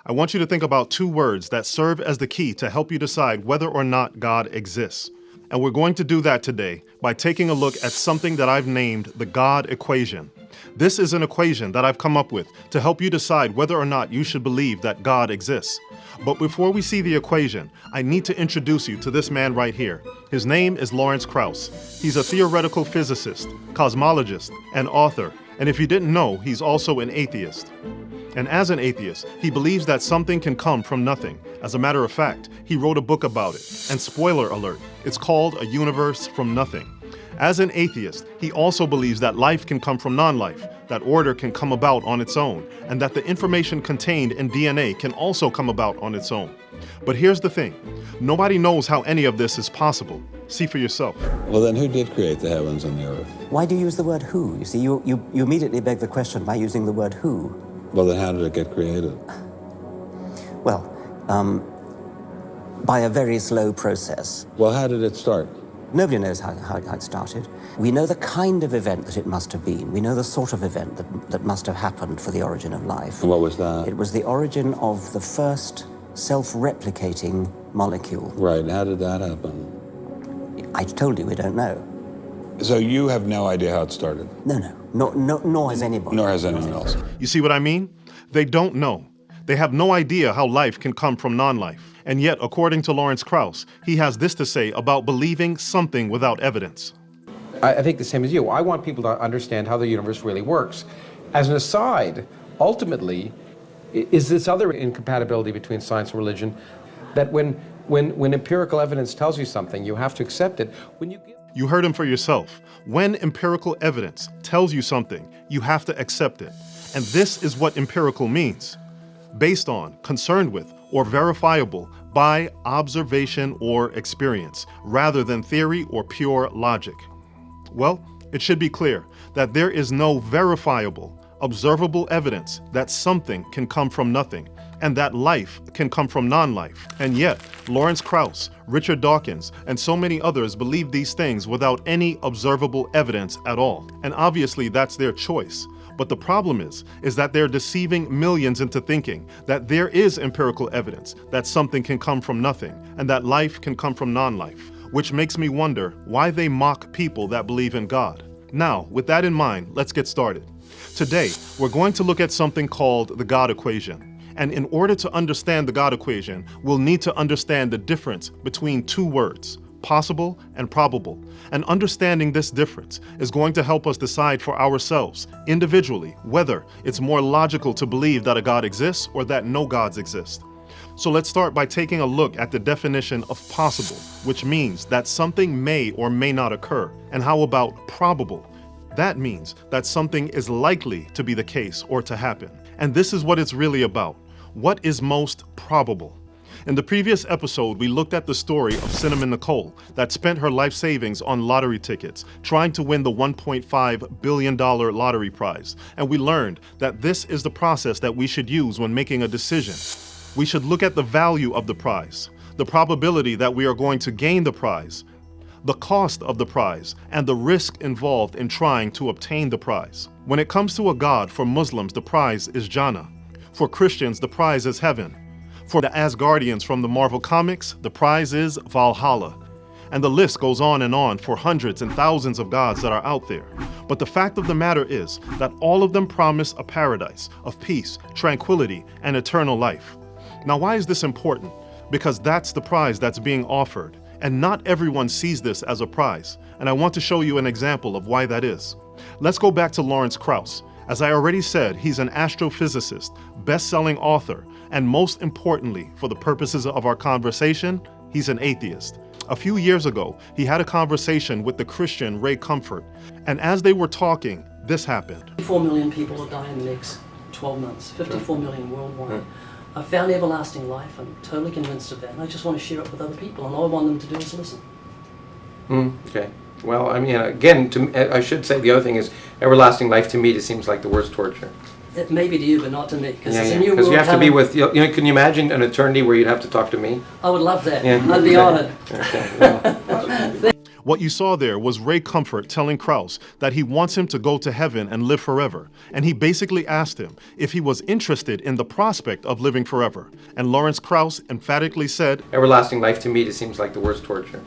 I want you to think about two words that serve as the key to help you decide whether or not God exists. And we're going to do that today by taking a look at something that I've named the God equation. This is an equation that I've come up with to help you decide whether or not you should believe that God exists. But before we see the equation, I need to introduce you to this man right here. His name is Lawrence Krauss. He's a theoretical physicist, cosmologist, and author. And if you didn't know, he's also an atheist. And as an atheist, he believes that something can come from nothing. As a matter of fact, he wrote a book about it. And spoiler alert, it's called A Universe from Nothing. As an atheist, he also believes that life can come from non-life, that order can come about on its own, and that the information contained in DNA can also come about on its own. But here's the thing, nobody knows how any of this is possible. See for yourself. Well, then who did create the heavens and the earth? Why do you use the word who? You see, you immediately beg the question by using the word who. Well, then how did it get created? Well, by a very slow process. Well, how did it start? Nobody knows how it started. We know the kind of event that it must have been. We know the sort of event that must have happened for the origin of life. And what was that? It was the origin of the first self-replicating molecule. Right, and how did that happen? I told you we don't know. So you have no idea how it started? No, nor has anybody. Nor has anyone else. You see what I mean? They don't know. They have no idea how life can come from non-life. And yet, according to Lawrence Krauss, he has this to say about believing something without evidence. I think the same as you. I want people to understand how the universe really works. As an aside, ultimately, is this other incompatibility between science and religion, that when empirical evidence tells you something, you have to accept it. You heard him for yourself. When empirical evidence tells you something, you have to accept it. And this is what empirical means. Based on, concerned with, or verifiable by observation or experience, rather than theory or pure logic. Well, it should be clear that there is no verifiable, observable evidence that something can come from nothing, and that life can come from non-life. And yet, Lawrence Krauss, Richard Dawkins, and so many others believe these things without any observable evidence at all. And obviously that's their choice. But the problem is that they're deceiving millions into thinking that there is empirical evidence that something can come from nothing and that life can come from non-life, which makes me wonder why they mock people that believe in God. Now, with that in mind, let's get started. Today, we're going to look at something called the God equation. And in order to understand the God equation, we'll need to understand the difference between two words, possible and probable. And understanding this difference is going to help us decide for ourselves, individually, whether it's more logical to believe that a God exists or that no gods exist. So let's start by taking a look at the definition of possible, which means that something may or may not occur. And how about probable? That means that something is likely to be the case or to happen. And this is what it's really about. What is most probable? In the previous episode, we looked at the story of Cinnamon Nicole that spent her life savings on lottery tickets, trying to win the $1.5 billion lottery prize. And we learned that this is the process that we should use when making a decision. We should look at the value of the prize, the probability that we are going to gain the prize, the cost of the prize, and the risk involved in trying to obtain the prize. When it comes to a God, for Muslims, the prize is Jannah. For Christians, the prize is heaven. For the Asgardians from the Marvel Comics, the prize is Valhalla. And the list goes on and on for hundreds and thousands of gods that are out there. But the fact of the matter is that all of them promise a paradise of peace, tranquility, and eternal life. Now, why is this important? Because that's the prize that's being offered. And not everyone sees this as a prize. And I want to show you an example of why that is. Let's go back to Lawrence Krauss. As I already said, he's an astrophysicist, best-selling author, and most importantly, for the purposes of our conversation, he's an atheist. A few years ago, he had a conversation with the Christian Ray Comfort, and as they were talking, this happened. 54 million people will die in the next 12 months, 54 million worldwide. I found everlasting life, I'm totally convinced of that, and I just want to share it with other people, and all I want them to do is listen. Okay. Well, I mean, again, I should say the other thing is everlasting life to me just seems like the worst torture. It may be to you, but not to me, because Yeah, it's a yeah. new Because world you have to be coming. with, can you imagine an eternity where you'd have to talk to me? I would love that. Yeah. I'd be honoured. Okay, well. What you saw there was Ray Comfort telling Krauss that he wants him to go to heaven and live forever. And he basically asked him if he was interested in the prospect of living forever. And Lawrence Krauss emphatically said, Everlasting life to me just seems like the worst torture.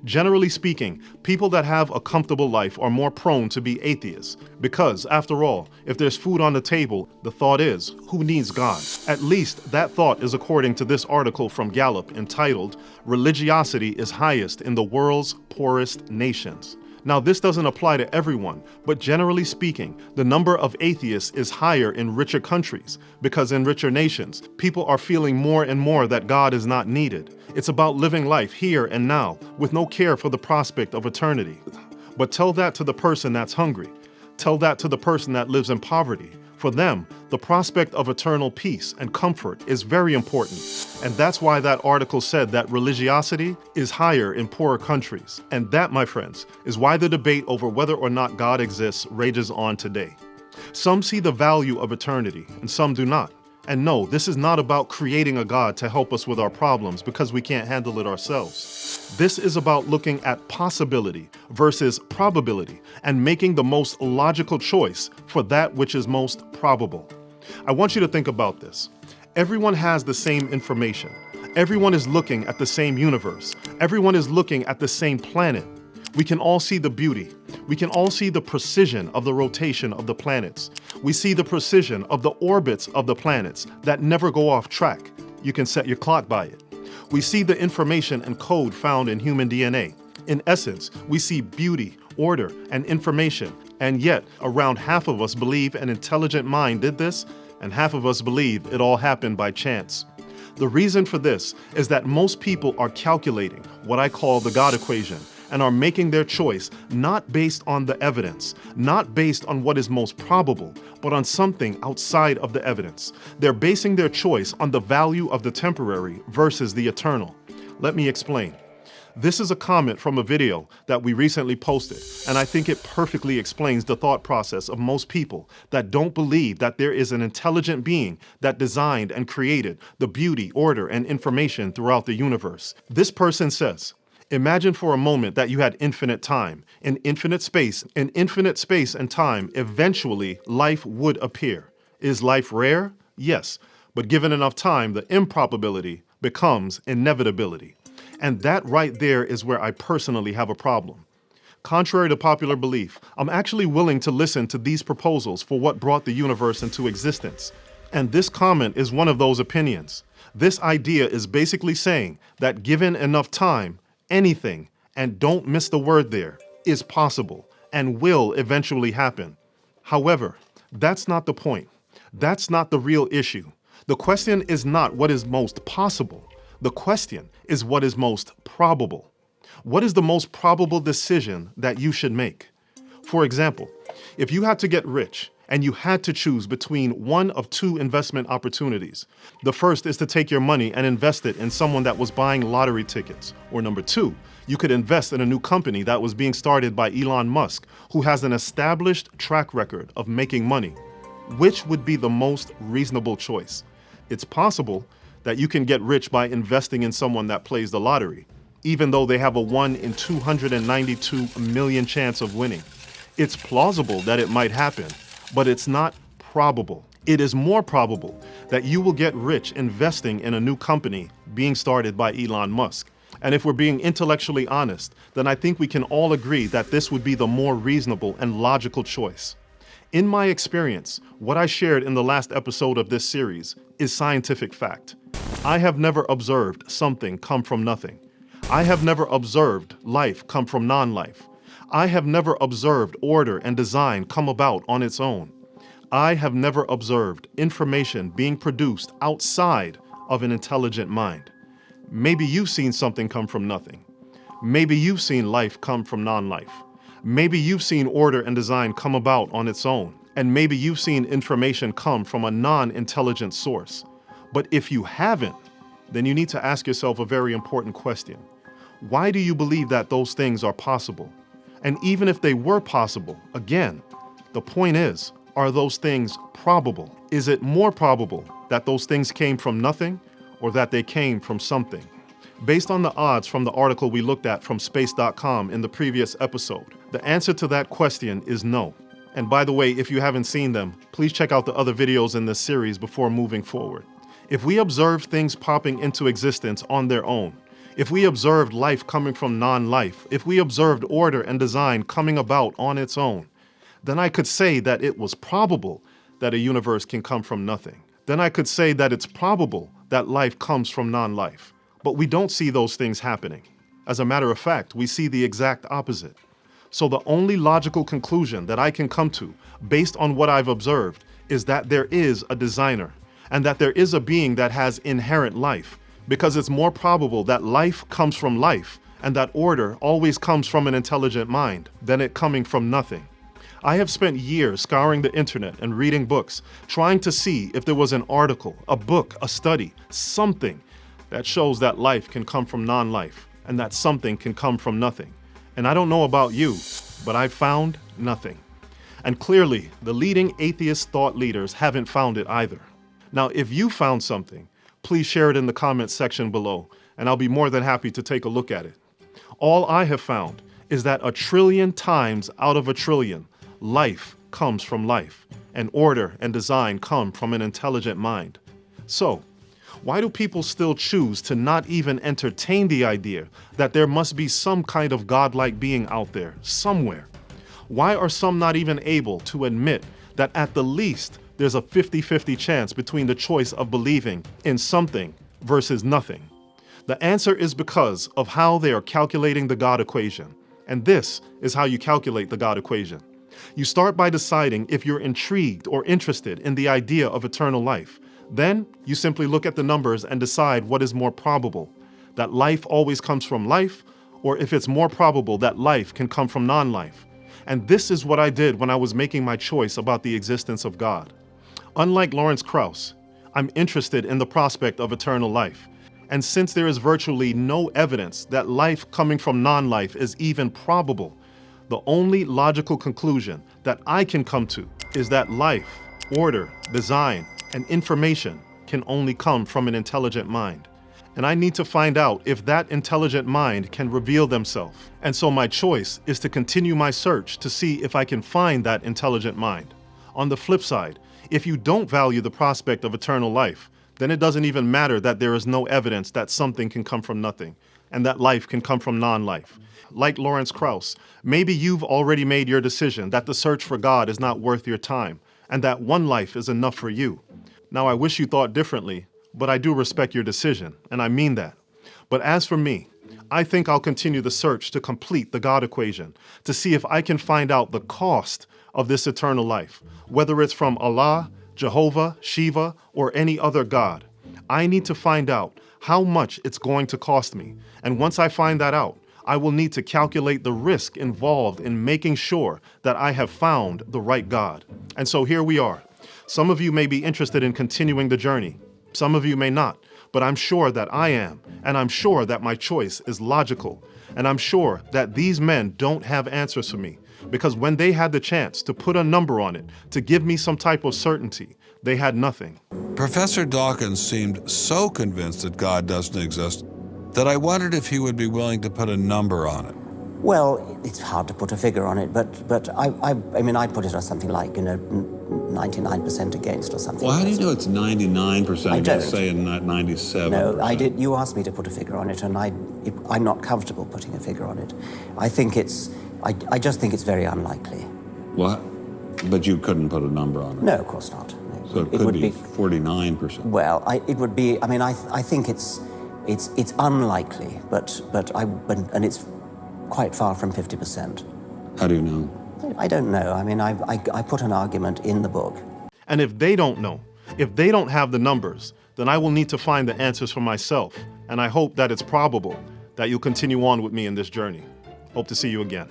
generally speaking, people that have a comfortable life are more prone to be atheists. Because, after all, if there's food on the table, the thought is, who needs God? At least that thought is according to this article from Gallup entitled, Religiosity is Highest in the World's Poorest Nations. Now, this doesn't apply to everyone, but generally speaking, the number of atheists is higher in richer countries, because in richer nations, people are feeling more and more that God is not needed. It's about living life here and now, with no care for the prospect of eternity. But tell that to the person that's hungry. Tell that to the person that lives in poverty. For them, the prospect of eternal peace and comfort is very important. And that's why that article said that religiosity is higher in poorer countries. And that, my friends, is why the debate over whether or not God exists rages on today. Some see the value of eternity, and some do not. And no, this is not about creating a God to help us with our problems because we can't handle it ourselves. This is about looking at possibility versus probability and making the most logical choice for that which is most probable. I want you to think about this. Everyone has the same information. Everyone is looking at the same universe. Everyone is looking at the same planet. We can all see the beauty. We can all see the precision of the rotation of the planets. We see the precision of the orbits of the planets that never go off track. You can set your clock by it. We see the information and code found in human DNA. In essence, we see beauty, order, and information. And yet, around half of us believe an intelligent mind did this, and half of us believe it all happened by chance. The reason for this is that most people are calculating what I call the God equation, and are making their choice not based on the evidence, not based on what is most probable, but on something outside of the evidence. They're basing their choice on the value of the temporary versus the eternal. Let me explain. This is a comment from a video that we recently posted, and I think it perfectly explains the thought process of most people that don't believe that there is an intelligent being that designed and created the beauty, order, and information throughout the universe. This person says, imagine for a moment that you had infinite time. In infinite space and time, eventually life would appear. Is life rare? Yes. But given enough time, the improbability becomes inevitability. And that right there is where I personally have a problem. Contrary to popular belief, I'm actually willing to listen to these proposals for what brought the universe into existence. And this comment is one of those opinions. This idea is basically saying that given enough time, anything, and don't miss the word there, is possible and will eventually happen. However, that's not the point. That's not the real issue. The question is not what is most possible. The question is what is most probable. What is the most probable decision that you should make? For example, if you had to get rich and you had to choose between one of two investment opportunities, the first is to take your money and invest it in someone that was buying lottery tickets. Or number two, you could invest in a new company that was being started by Elon Musk, who has an established track record of making money. Which would be the most reasonable choice? It's possible that you can get rich by investing in someone that plays the lottery, even though they have a 1 in 292 million chance of winning. It's plausible that it might happen, but it's not probable. It is more probable that you will get rich investing in a new company being started by Elon Musk. And if we're being intellectually honest, then I think we can all agree that this would be the more reasonable and logical choice. In my experience, what I shared in the last episode of this series is scientific fact. I have never observed something come from nothing. I have never observed life come from non-life. I have never observed order and design come about on its own. I have never observed information being produced outside of an intelligent mind. Maybe you've seen something come from nothing. Maybe you've seen life come from non-life. Maybe you've seen order and design come about on its own. And maybe you've seen information come from a non-intelligent source. But if you haven't, then you need to ask yourself a very important question. Why do you believe that those things are possible? And even if they were possible, again, the point is, are those things probable? Is it more probable that those things came from nothing or that they came from something? Based on the odds from the article we looked at from space.com in the previous episode, the answer to that question is no. And by the way, if you haven't seen them, please check out the other videos in this series before moving forward. If we observe things popping into existence on their own, if we observed life coming from non-life, if we observed order and design coming about on its own, then I could say that it was probable that a universe can come from nothing. Then I could say that it's probable that life comes from non-life. But we don't see those things happening. As a matter of fact, we see the exact opposite. So the only logical conclusion that I can come to, based on what I've observed, is that there is a designer, and that there is a being that has inherent life, because it's more probable that life comes from life, and that order always comes from an intelligent mind, than it coming from nothing. I have spent years scouring the internet and reading books, trying to see if there was an article, a book, a study, something that shows that life can come from non-life, and that something can come from nothing. And I don't know about you, but I found nothing. And clearly, the leading atheist thought leaders haven't found it either. Now, if you found something, please share it in the comments section below, and I'll be more than happy to take a look at it. All I have found is that 1 trillion times out of 1 trillion, life comes from life, and order and design come from an intelligent mind. So, why do people still choose to not even entertain the idea that there must be some kind of godlike being out there, somewhere? Why are some not even able to admit that at the least there's a 50-50 chance between the choice of believing in something versus nothing? The answer is because of how they are calculating the God equation. And this is how you calculate the God equation. You start by deciding if you're intrigued or interested in the idea of eternal life. Then you simply look at the numbers and decide what is more probable, that life always comes from life, or if it's more probable that life can come from non-life. And this is what I did when I was making my choice about the existence of God. Unlike Lawrence Krauss, I'm interested in the prospect of eternal life. And since there is virtually no evidence that life coming from non-life is even probable, the only logical conclusion that I can come to is that life, order, design, and information can only come from an intelligent mind. And I need to find out if that intelligent mind can reveal themselves. And so my choice is to continue my search to see if I can find that intelligent mind. On the flip side, if you don't value the prospect of eternal life, then it doesn't even matter that there is no evidence that something can come from nothing, and that life can come from non-life. Like Lawrence Krauss, maybe you've already made your decision that the search for God is not worth your time, and that one life is enough for you. Now, I wish you thought differently, but I do respect your decision, and I mean that. But as for me, I think I'll continue the search to complete the God equation, to see if I can find out the cost of this eternal life, whether it's from Allah, Jehovah, Shiva, or any other God. I need to find out how much it's going to cost me, and once I find that out, I will need to calculate the risk involved in making sure that I have found the right God. And so here we are. Some of you may be interested in continuing the journey. Some of you may not, but I'm sure that I am, and I'm sure that my choice is logical, and I'm sure that these men don't have answers for me, because when they had the chance to put a number on it, to give me some type of certainty, they had nothing. Professor Dawkins seemed so convinced that God doesn't exist that I wondered if he would be willing to put a number on it. Well, it's hard to put a figure on it, but I mean, I'd put it as something like, 99% against or something. Well, how do you know it's 99% I don't. say and not 97%? No, I did. You asked me to put a figure on it, and I'm not comfortable putting a figure on it. I just think it's very unlikely. What? But you couldn't put a number on it? No, of course not. No. So it could be 49%. Well, it would be. I mean, I think it's unlikely, but it's quite far from 50%. How do you know? I don't know. I mean, I put an argument in the book. And if they don't know, if they don't have the numbers, then I will need to find the answers for myself. And I hope that it's probable that you'll continue on with me in this journey. Hope to see you again.